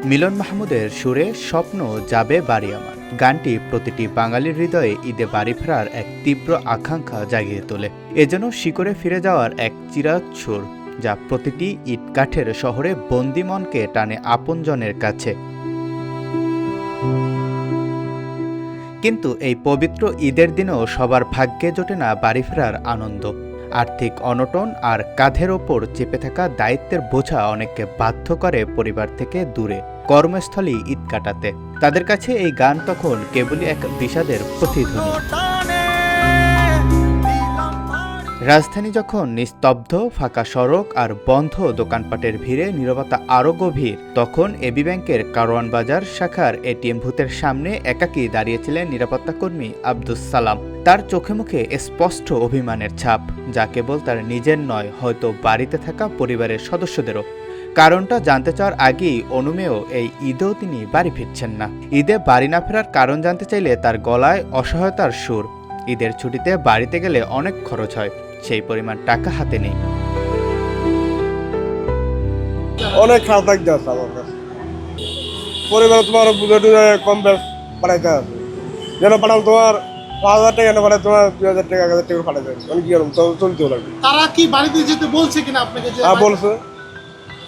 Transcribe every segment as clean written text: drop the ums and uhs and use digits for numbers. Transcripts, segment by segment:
মিলন মাহমুদের সুরে স্বপ্ন যাবে বাড়ি আমার গানটি প্রতিটি বাঙালির হৃদয়ে ঈদে বাড়ি ফেরার এক তীব্র আকাঙ্ক্ষা জাগিয়ে তোলে। এজন্য শিকড়ে ফিরে যাওয়ার এক চিরাগ সুর, যা প্রতিটি ঈদ কাঠের শহরে বন্দি মনকে টানে আপনজনের কাছে। কিন্তু এই পবিত্র ঈদের দিনেও সবার ভাগ্যে জোটে না বাড়ি ফেরার আনন্দ। আর্থিক অনটন আর কাঁধের ওপর চেপে থাকা দায়িত্বের বোঝা অনেককে বাধ্য করে পরিবার থেকে দূরে কর্মস্থলে ঈদ কাটাতে। তাদের কাছে এই গান তখন কেবলই এক বিষাদের প্রতিধ্বনি। রাজধানী যখন নিস্তব্ধ, ফাঁকা সড়ক আর বন্ধ দোকানপাটের ভিড়ে নীরবতা আরও গভীর, তখন এবি ব্যাংকের কারওয়ান বাজার শাখার এটিএম বুথের সামনে একাকী দাঁড়িয়েছিলেন নিরাপত্তাকর্মী আব্দুস সালাম। তার চোখে মুখে স্পষ্ট অভিমানের ছাপ, যা কেবল তার নিজের নয়, হয়তো বাড়িতে থাকা পরিবারের সদস্যদেরও। কারণটা জানতে চাওয়ার আগেই অনুমেয় এই ঈদেও তিনি বাড়ি ফিরছেন না। ঈদে বাড়ি না ফেরার কারণ জানতে চাইলে তার গলায় অসহায়তার সুর। ঈদের ছুটিতে বাড়িতে গেলে অনেক খরচ হয়, সেই পরিমাণ টাকা হাতে নেই। অনেক খারাপ লাগছে আমার কাছে। পরিবারে তোমার বুঝে টুঝে কম বেশ পাঠাইতে হবে, যেন পাঠাম তোমার 5,000 টাকা না পাঠায় তোমার 2,000 টাকা 1,000 টাকা পাঠাইতে হবে। অনেক কি করুন, চলতেও লাগবে। তারা কি বাড়িতে যেতে বলছে কিনা আপনাকে? হ্যাঁ বলছে।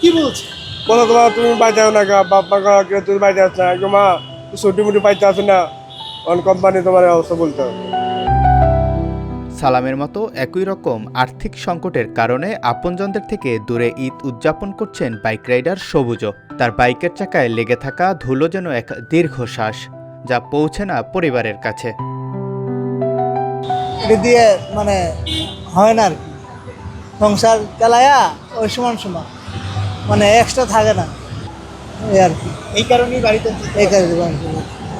কি বলছে? বলো তোমার তুমি বাইতে না গা, বাপ্পা কা তুমি বাইতে আসছে না, একদম মা ছুটি মুটি পাইতে আসে না, অন কোম্পানি তোমার অবস্থা বলতে হবে। সালামের মতো একই রকম আর্থিক সংকটের কারণে আপনজনদের থেকে দূরে ঈদ উদযাপন করছেন বাইক রাইডার সবুজও। তার বাইকের চাকায় লেগে থাকা ধুলো যেন এক দীর্ঘশ্বাস, যা পৌঁছে না পরিবারের কাছে। এটা দিয়ে মানে হয় না আর কি, সংসার চালায়া ওই সমান মানে এক্সট্রা থাকে না এই আর কি। এই কারণেই বাড়িতে এই কারণে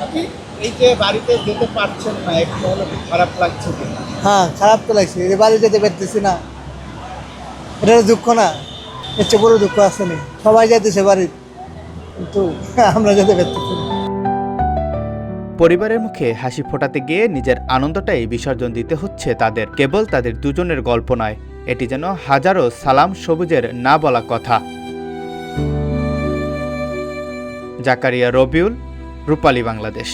আপনি এই যে বাড়িতে যেতে পারছেন না, একটু হলে কি খারাপ লাগছে কিনা? হ্যাঁ, খারাপ তো লাগছে, এই বাড়ি যেতে পারতেছি না, এটা দুঃখ না, এর চেয়ে বড় দুঃখ আছে না। সবাই যাইতেছে বাড়ি, কিন্তু আমরা যেতে পারতেছি না। পরিবারের মুখে হাসি ফোটাতে গিয়ে নিজের আনন্দটাই বিসর্জন দিতে হচ্ছে তাদের। কেবল তাদের দুজনের গল্প নয়, এটি যেন হাজারো সালাম সবুজের না বলা কথা। জাকারিয়া রবিউল, রূপালী বাংলাদেশ।